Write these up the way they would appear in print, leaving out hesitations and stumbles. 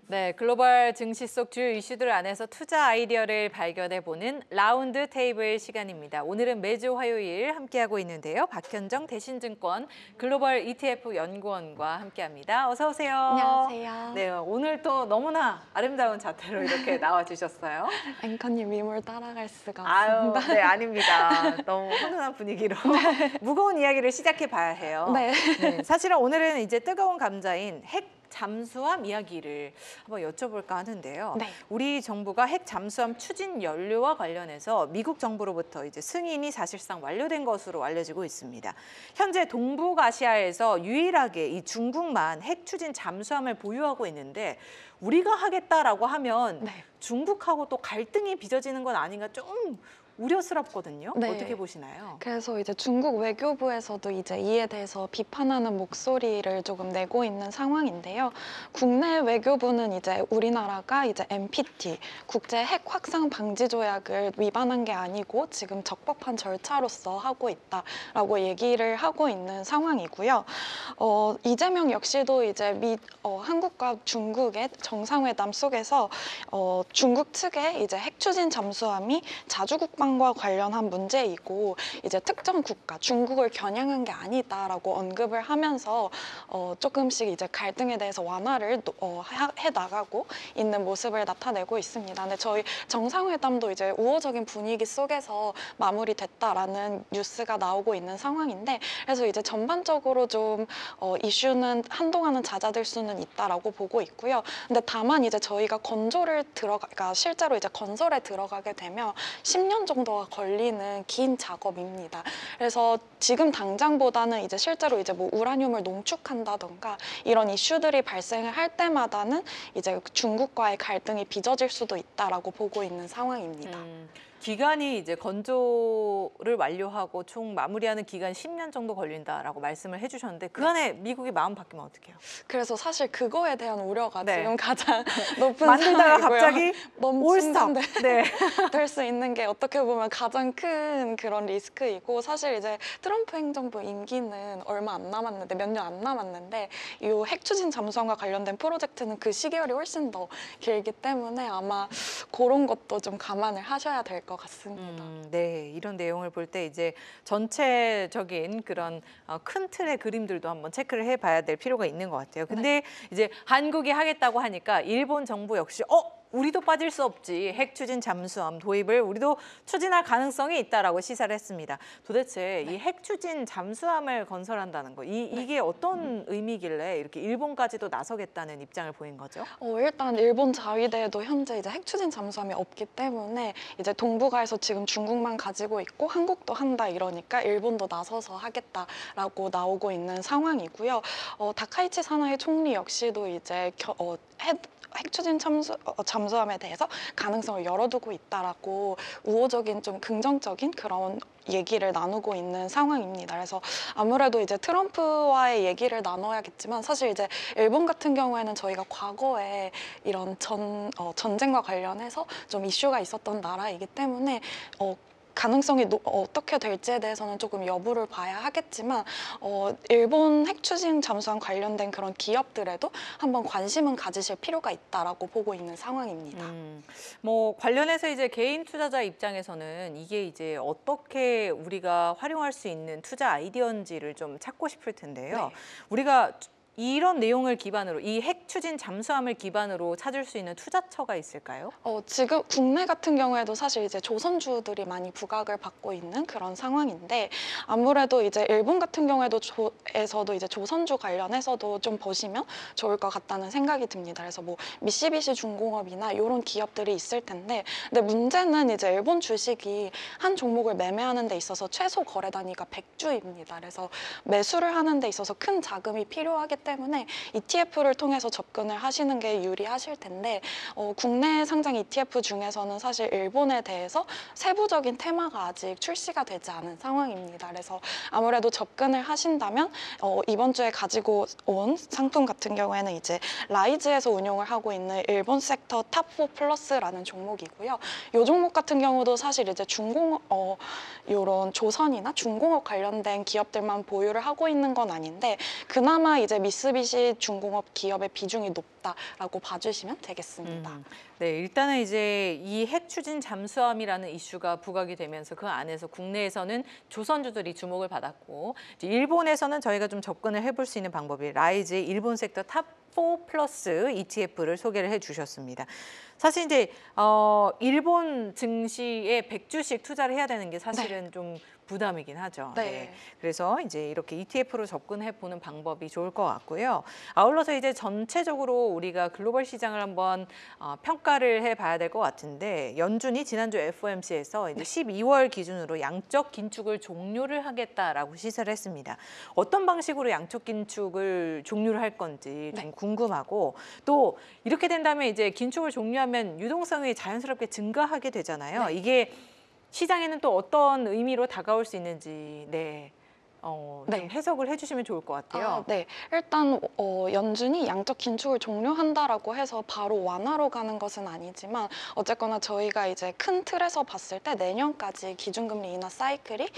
네, 글로벌 증시 속 주요 이슈들 안에서 투자 아이디어를 발견해보는 라운드 테이블 시간입니다. 오늘은 매주 화요일 함께하고 있는데요. 박현정 대신증권 글로벌 ETF 연구원과 함께합니다. 어서 오세요. 안녕하세요. 네, 오늘 또 너무나 아름다운 자태로 이렇게 나와주셨어요. 앵커님 미모를 따라갈 수가 아유, 없습니다. 네, 아닙니다. 너무 훈훈한 분위기로 무거운 이야기를 시작해 봐야 해요. 네. 네, 사실은 오늘은 이제 뜨거운 감자인 핵 잠수함 이야기를 한번 여쭤볼까 하는데요. 네. 우리 정부가 핵 잠수함 추진 연료와 관련해서 미국 정부로부터 이제 승인이 사실상 완료된 것으로 알려지고 있습니다. 현재 동북아시아에서 유일하게 이 중국만 핵 추진 잠수함을 보유하고 있는데 우리가 하겠다라고 하면 네. 중국하고 또 갈등이 빚어지는 건 아닌가 좀 우려스럽거든요. 네. 어떻게 보시나요? 그래서 이제 중국 외교부에서도 이제 이에 대해서 비판하는 목소리를 조금 내고 있는 상황인데요. 국내 외교부는 이제 우리나라가 이제 NPT 국제 핵 확산 방지 조약을 위반한 게 아니고 지금 적법한 절차로서 하고 있다라고 얘기를 하고 있는 상황이고요. 이재명 역시도 이제 한국과 중국의 정상회담 속에서 중국 측의 이제 핵 추진 잠수함이 자주국방과 관련한 문제이고 이제 특정 국가 중국을 겨냥한 게 아니다라고 언급을 하면서 조금씩 이제 갈등에 대해서 완화를 해 나가고 있는 모습을 나타내고 있습니다. 근데 저희 정상회담도 이제 우호적인 분위기 속에서 마무리됐다라는 뉴스가 나오고 있는 상황인데 그래서 이제 전반적으로 좀 이슈는 한동안은 잦아들 수는 있다라고 보고 있고요. 근데 다만 이제 저희가 그러니까 실제로 이제 건설에 들어가게 되면 10년 정도가 걸리는 긴 작업입니다. 그래서 지금 당장보다는 이제 실제로 이제 뭐 우라늄을 농축한다던가 이런 이슈들이 발생을 할 때마다는 이제 중국과의 갈등이 빚어질 수도 있다라고 보고 있는 상황입니다. 기간이 이제 건조를 완료하고 총 마무리하는 기간 10년 정도 걸린다라고 말씀을 해주셨는데 그 안에 미국이 마음 바뀌면 어떡해요? 그래서 사실 그거에 대한 우려가 네. 지금 가장 높은 만들다가 상황이고요. 갑자기 올스톱. 네. 될 수 있는 게 어떻게 보면 가장 큰 그런 리스크이고 사실 이제 트럼프 행정부 임기는 얼마 안 남았는데 몇 년 안 남았는데 이 핵 추진 잠수함과 관련된 프로젝트는 그 시기열이 훨씬 더 길기 때문에 아마 그런 것도 좀 감안을 하셔야 될 것 같습니다. 네, 이런 내용을 볼 때 이제 전체적인 그런 큰 틀의 그림들도 한번 체크를 해봐야 될 필요가 있는 것 같아요. 근데 이제 한국이 하겠다고 하니까 일본 정부 역시 우리도 빠질 수 없지. 핵 추진 잠수함 도입을 우리도 추진할 가능성이 있다라고 시사를 했습니다. 도대체 이 핵 추진 잠수함을 건설한다는 거, 이게 어떤 의미길래 이렇게 일본까지도 나서겠다는 입장을 보인 거죠? 일단 일본 자위대에도 현재 이제 핵 추진 잠수함이 없기 때문에 이제 동북아에서 지금 중국만 가지고 있고 한국도 한다 이러니까 일본도 나서서 하겠다라고 나오고 있는 상황이고요. 다카이치 사나이 총리 역시도 이제 핵 추진 잠수함에 대해서 가능성을 열어두고 있다라고 우호적인 좀 긍정적인 그런 얘기를 나누고 있는 상황입니다. 그래서 아무래도 이제 트럼프와의 얘기를 나눠야겠지만 사실 이제 일본 같은 경우에는 저희가 과거에 이런 전쟁과 관련해서 좀 이슈가 있었던 나라이기 때문에 가능성이 어떻게 될지에 대해서는 조금 여부를 봐야 하겠지만 일본 핵 추진 잠수함 관련된 그런 기업들에도 한번 관심은 가지실 필요가 있다라고 보고 있는 상황입니다. 뭐 관련해서 이제 개인 투자자 입장에서는 이게 이제 어떻게 우리가 활용할 수 있는 투자 아이디어인지를 좀 찾고 싶을 텐데요. 네. 우리가 이런 내용을 기반으로 이 핵 추진 잠수함을 기반으로 찾을 수 있는 투자처가 있을까요? 지금 국내 같은 경우에도 사실 이제 조선주들이 많이 부각을 받고 있는 그런 상황인데 아무래도 이제 일본 같은 경우에도 에서도 이제 조선주 관련해서도 좀 보시면 좋을 것 같다는 생각이 듭니다. 그래서 뭐 미쓰비시 중공업이나 이런 기업들이 있을 텐데 근데 문제는 이제 일본 주식이 한 종목을 매매하는 데 있어서 최소 거래 단위가 100주입니다. 그래서 매수를 하는 데 있어서 큰 자금이 필요하기 때문에 ETF를 통해서 접근을 하시는 게 유리하실 텐데 국내 상장 ETF 중에서는 사실 일본에 대해서 세부적인 테마가 아직 출시가 되지 않은 상황입니다. 그래서 아무래도 접근을 하신다면 이번 주에 가지고 온 상품 같은 경우에는 이제 라이즈에서 운용을 하고 있는 일본 섹터 탑4 플러스라는 종목이고요. 이 종목 같은 경우도 사실 이제 이런 조선이나 중공업 관련된 기업들만 보유를 하고 있는 건 아닌데 그나마 이제 미쓰비시 중공업 기업의 비중이 높다라고 봐주시면 되겠습니다. 네, 일단은 이제 이 핵 추진 잠수함이라는 이슈가 부각이 되면서 그 안에서 국내에서는 조선주들이 주목을 받았고 이제 일본에서는 저희가 좀 접근을 해볼 수 있는 방법이 라이즈의 일본 섹터 탑4 플러스 ETF를 소개를 해주셨습니다. 사실 이제 일본 증시에 100주씩 투자를 해야 되는 게 사실은 좀 부담이긴 하죠. 네. 그래서 이제 이렇게 ETF로 접근해 보는 방법이 좋을 것 같고요. 아울러서 이제 전체적으로 우리가 글로벌 시장을 한번 평가를 해봐야 될 것 같은데 연준이 지난주 FOMC에서 이제 12월 기준으로 양적 긴축을 종료를 하겠다라고 시사를 했습니다. 어떤 방식으로 양적 긴축을 종료를 할 건지 좀 궁금하고 또 이렇게 된다면 이제 긴축을 종료하면 유동성이 자연스럽게 증가하게 되잖아요. 이게 시장에는 또 어떤 의미로 다가올 수 있는지 좀 해석을 해주시면 좋을 것 같아요. 네, 일단 연준이 양적 긴축을 종료한다라고 해서 바로 완화로 가는 것은 아니지만 어쨌거나 저희가 이제 큰 틀에서 봤을 때 내년까지 기준금리 인하 사이클이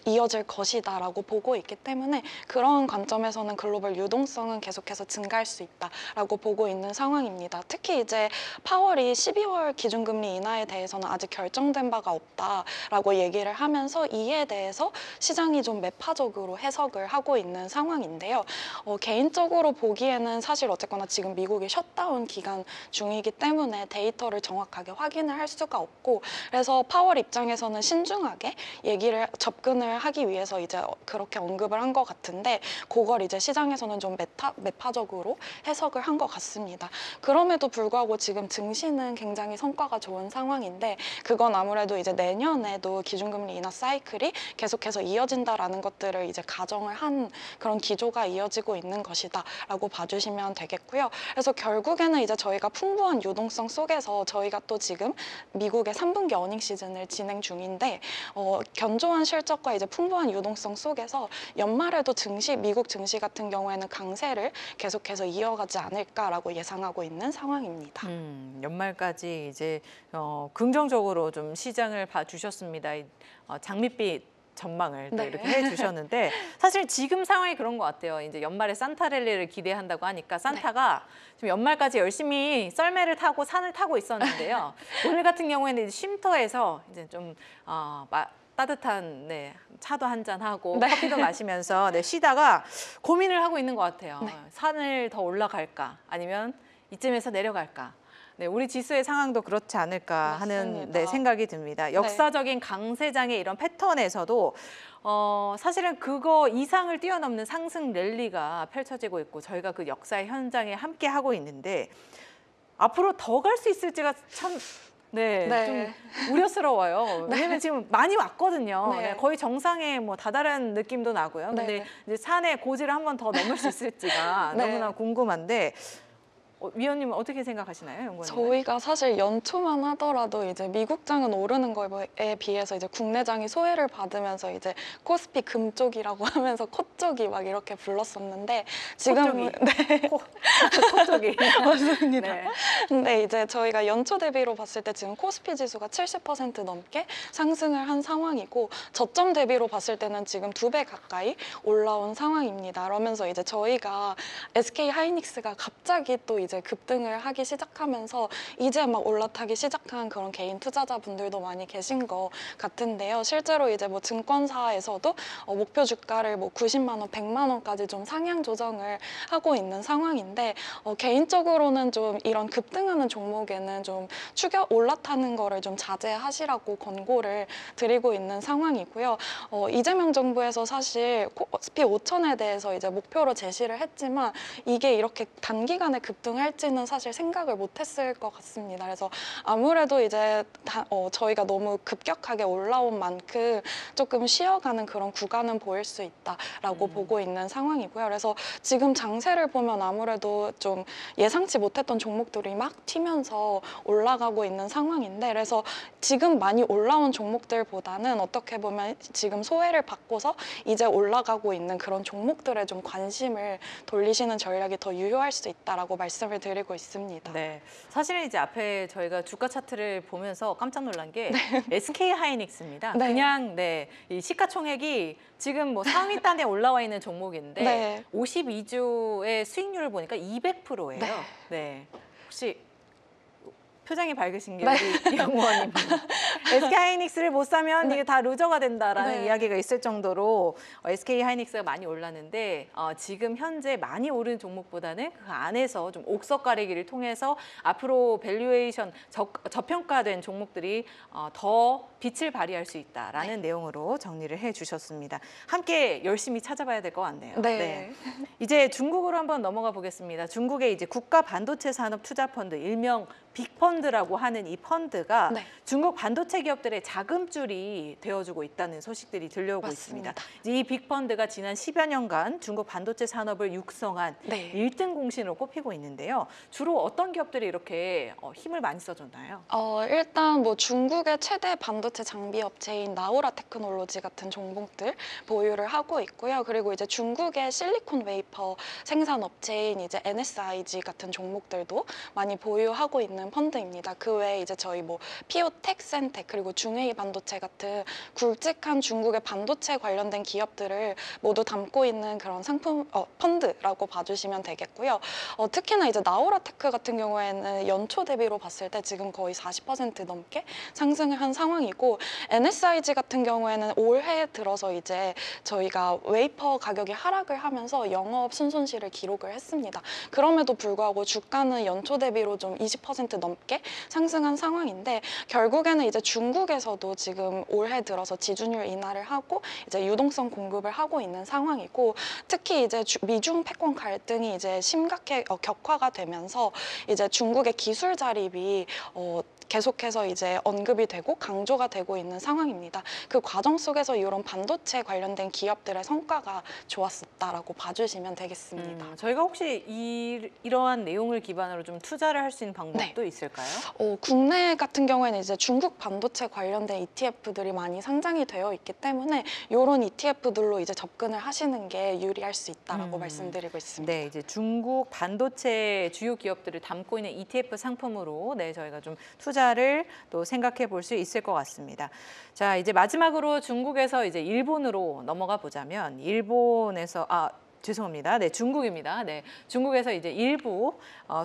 이어질 것이다라고 보고 있기 때문에 그런 관점에서는 글로벌 유동성은 계속해서 증가할 수 있다라고 보고 있는 상황입니다. 특히 이제 파월이 12월 기준금리 인하에 대해서는 아직 결정된 바가 없다라고 얘기를 하면서 이에 대해서 시장이 좀 매파적으로 해석을 하고 있는 상황인데요. 개인적으로 보기에는 사실 어쨌거나 지금 미국이 셧다운 기간 중이기 때문에 데이터를 정확하게 확인을 할 수가 없고 그래서 파월 입장에서는 신중하게 접근을 하기 위해서 이제 그렇게 언급을 한 것 같은데 그걸 이제 시장에서는 좀 매파적으로 해석을 한 것 같습니다. 그럼에도 불구하고 지금 증시는 굉장히 성과가 좋은 상황인데 그건 아무래도 이제 내년에도 기준금리 인하 사이클이 계속해서 이어진다라는 것들을 이제 가정을 한 그런 기조가 이어지고 있는 것이다라고 봐주시면 되겠고요. 그래서 결국에는 이제 저희가 풍부한 유동성 속에서 저희가 또 지금 미국의 3분기 어닝 시즌을 진행 중인데 견조한 실적과 이제 풍부한 유동성 속에서 연말에도 미국 증시 같은 경우에는 강세를 계속해서 이어가지 않을까라고 예상하고 있는 상황입니다. 연말까지 이제 긍정적으로 좀 시장을 봐주셨습니다. 장밋빛 전망을 또 이렇게 해주셨는데 사실 지금 상황이 그런 것 같아요. 이제 연말에 산타 랠리를 기대한다고 하니까 산타가 지금 연말까지 열심히 썰매를 타고 산을 타고 있었는데요. 오늘 같은 경우에는 이제 쉼터에서 이제 좀 따뜻한 차도 한잔 하고 커피도 마시면서 쉬다가 고민을 하고 있는 것 같아요. 산을 더 올라갈까 아니면 이쯤에서 내려갈까. 우리 지수의 상황도 그렇지 않을까 하는 생각이 듭니다. 역사적인 강세장의 이런 패턴에서도 사실은 그거 이상을 뛰어넘는 상승 랠리가 펼쳐지고 있고 저희가 그 역사의 현장에 함께 하고 있는데 앞으로 더 갈 수 있을지가 참 좀 우려스러워요. 왜냐면 지금 많이 왔거든요. 거의 정상에 다다른 느낌도 나고요. 근데 이제 산의 고지를 한 번 더 넘을 수 있을지가 너무나 궁금한데 위원님은 어떻게 생각하시나요, 연구원님? 저희가 사실 연초만 하더라도 이제 미국장은 오르는 거에 비해서 이제 국내장이 소외를 받으면서 이제 코스피 금쪽이라고 하면서 코쪽이 막 이렇게 불렀었는데 지금은 코쪽이 맞습니다. 근데 이제 저희가 연초 대비로 봤을 때 지금 코스피 지수가 70% 넘게 상승을 한 상황이고 저점 대비로 봤을 때는 지금 2배 가까이 올라온 상황입니다. 그러면서 이제 저희가 SK 하이닉스가 갑자기 또 이제 급등을 하기 시작하면서 이제 막 올라타기 시작한 그런 개인 투자자분들도 많이 계신 것 같은데요. 실제로 이제 증권사에서도 목표 주가를 90만 원, 100만 원까지 좀 상향 조정을 하고 있는 상황인데 개인적으로는 좀 이런 급등하는 종목에는 좀 올라타는 거를 좀 자제하시라고 권고를 드리고 있는 상황이고요. 이재명 정부에서 사실 코스피 5천에 대해서 이제 목표로 제시를 했지만 이게 이렇게 단기간에 할지는 사실 생각을 못했을 것 같습니다. 그래서 아무래도 이제 저희가 너무 급격하게 올라온 만큼 조금 쉬어가는 그런 구간은 보일 수 있다라고 보고 있는 상황이고요. 그래서 지금 장세를 보면 아무래도 좀 예상치 못했던 종목들이 막 튀면서 올라가고 있는 상황인데 그래서 지금 많이 올라온 종목들보다는 어떻게 보면 지금 소외를 받고서 이제 올라가고 있는 그런 종목들에 좀 관심을 돌리시는 전략이 더 유효할 수 있다라고 말씀을 말씀을 드리고 있습니다. 네, 사실은 이제 앞에 저희가 주가 차트를 보면서 깜짝 놀란 게 SK 하이닉스입니다. 네. 그냥 이 시가총액이 지금 뭐 상위 단에 올라와 있는 종목인데 네. 52주의 수익률을 보니까 200%예요. 네. 네, 혹시 표정이 밝으신 게 네. 우리 영호원님. SK하이닉스를 못 사면 이게 다 루저가 된다라는 네. 이야기가 있을 정도로 SK하이닉스가 많이 올랐는데 지금 현재 많이 오른 종목보다는 그 안에서 좀 옥석 가리기를 통해서 앞으로 밸류에이션 저평가된 종목들이 더 빛을 발휘할 수 있다라는 내용으로 정리를 해주셨습니다. 함께 열심히 찾아봐야 될 것 같네요. 네. 이제 중국으로 한번 넘어가 보겠습니다. 중국의 이제 국가 반도체 산업 투자 펀드, 일명 빅펀드라고 하는 이 펀드가 네. 중국 반도체 기업들의 자금줄이 되어주고 있다는 소식들이 들려오고 맞습니다. 있습니다. 이 빅펀드가 지난 10여 년간 중국 반도체 산업을 육성한 네. 1등 공신으로 꼽히고 있는데요. 주로 어떤 기업들이 이렇게 힘을 많이 써줬나요? 일단 뭐 중국의 최대 반도체 장비 업체인 나우라 테크놀로지 같은 종목들 보유를 하고 있고요. 그리고 이제 중국의 실리콘 웨이퍼 생산 업체인 이제 NSIG 같은 종목들도 많이 보유하고 있는 펀드입니다. 그 외에 이제 저희 뭐 피오텍, 센텍 그리고 중웨이 반도체 같은 굵직한 중국의 반도체 관련된 기업들을 모두 담고 있는 그런 상품 펀드라고 봐주시면 되겠고요. 특히나 이제 나우라 테크 같은 경우에는 연초 대비로 봤을 때 지금 거의 40% 넘게 상승을 한 상황이고 NSIG 같은 경우에는 올해 들어서 이제 저희가 웨이퍼 가격이 하락을 하면서 영업 순손실을 기록을 했습니다. 그럼에도 불구하고 주가는 연초 대비로 좀 20% 넘게 상승한 상황인데 결국에는 이제 중국에서도 지금 올해 들어서 지준율 인하를 하고 이제 유동성 공급을 하고 있는 상황이고 특히 이제 미중 패권 갈등이 이제 심각하게 격화가 되면서 이제 중국의 기술 자립이 계속해서 이제 언급이 되고 강조가 되고 있는 상황입니다. 그 과정 속에서 이런 반도체 관련된 기업들의 성과가 좋았었다라고 봐주시면 되겠습니다. 저희가 혹시 이러한 내용을 기반으로 좀 투자를 할 수 있는 방법도 있을까요? 국내 같은 경우에는 이제 중국 반도체 관련된 ETF들이 많이 상장이 되어 있기 때문에 이런 ETF들로 이제 접근을 하시는 게 유리할 수 있다라고 말씀드리고 있습니다. 네, 이제 중국 반도체 주요 기업들을 담고 있는 ETF 상품으로 저희가 좀 투자를 또 생각해 볼 수 있을 것 같습니다. 자, 이제 마지막으로 중국에서 이제 일본으로 넘어가 보자면 일본에서 죄송합니다. 네, 중국입니다. 네, 중국에서 이제 일부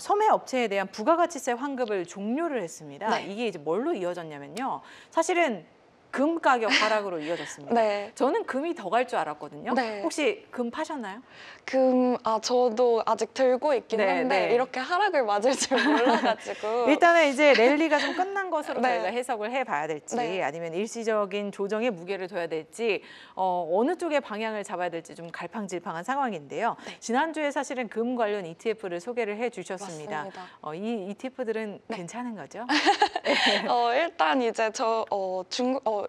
소매 업체에 대한 부가가치세 환급을 종료를 했습니다. 네. 이게 이제 뭘로 이어졌냐면요. 사실은 금 가격 하락으로 이어졌습니다. 네. 저는 금이 더 갈 줄 알았거든요. 네. 혹시 금 파셨나요? 저도 아직 들고 있긴 네, 한데 네. 이렇게 하락을 맞을 줄 몰라가지고 일단은 이제 랠리가 좀 끝난 것으로 네. 저희가 해석을 해봐야 될지 네. 아니면 일시적인 조정에 무게를 둬야 될지 어느 쪽의 방향을 잡아야 될지 좀 갈팡질팡한 상황인데요. 네. 지난주에 사실은 금 관련 ETF를 소개를 해주셨습니다. 맞습니다. 이 ETF들은 네. 괜찮은 거죠? 일단 이제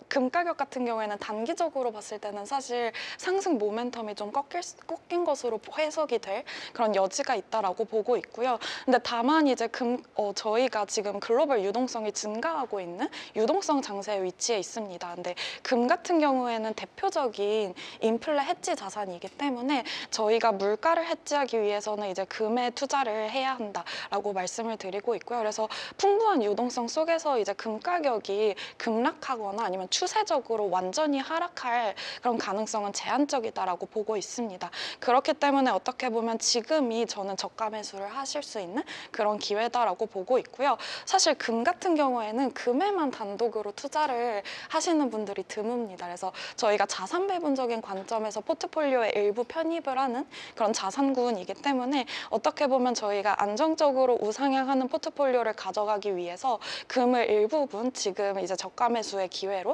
금 가격 같은 경우에는 단기적으로 봤을 때는 사실 상승 모멘텀이 좀 꺾인 것으로 해석이 될 그런 여지가 있다라고 보고 있고요. 근데 다만 이제 저희가 지금 글로벌 유동성이 증가하고 있는 유동성 장세의 위치에 있습니다. 근데 금 같은 경우에는 대표적인 인플레 해지 자산이기 때문에 저희가 물가를 해지하기 위해서는 이제 금에 투자를 해야 한다라고 말씀을 드리고 있고요. 그래서 풍부한 유동성 속에서 이제 금 가격이 급락하거나 아니면 추세적으로 완전히 하락할 그런 가능성은 제한적이다라고 보고 있습니다. 그렇기 때문에 어떻게 보면 지금이 저는 저가 매수를 하실 수 있는 그런 기회다라고 보고 있고요. 사실 금 같은 경우에는 금에만 단독으로 투자를 하시는 분들이 드뭅니다. 그래서 저희가 자산 배분적인 관점에서 포트폴리오에 일부 편입을 하는 그런 자산군이기 때문에 어떻게 보면 저희가 안정적으로 우상향하는 포트폴리오를 가져가기 위해서 금을 일부분 지금 이제 저가 매수의 기회로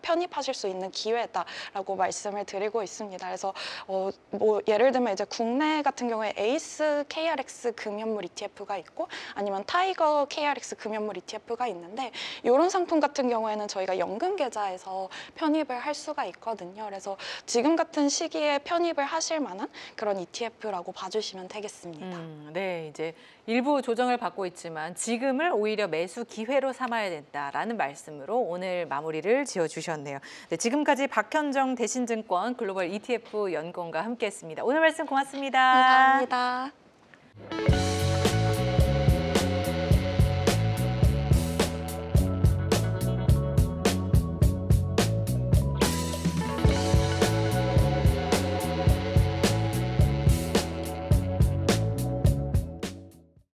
편입하실 수 있는 기회다라고 말씀을 드리고 있습니다. 그래서 뭐 예를 들면 이제 국내 같은 경우에 에이스 KRX 금연물 ETF가 있고 아니면 타이거 KRX 금연물 ETF가 있는데 이런 상품 같은 경우에는 저희가 연금 계좌에서 편입을 할 수가 있거든요. 그래서 지금 같은 시기에 편입을 하실 만한 그런 ETF라고 봐주시면 되겠습니다. 네, 이제 일부 조정을 받고 있지만 지금을 오히려 매수 기회로 삼아야 된다라는 말씀으로 오늘 마무리를 지어주셨네요. 네, 지금까지 박현정 대신증권 글로벌 ETF 연구원과 함께했습니다. 오늘 말씀 고맙습니다. 감사합니다. 네.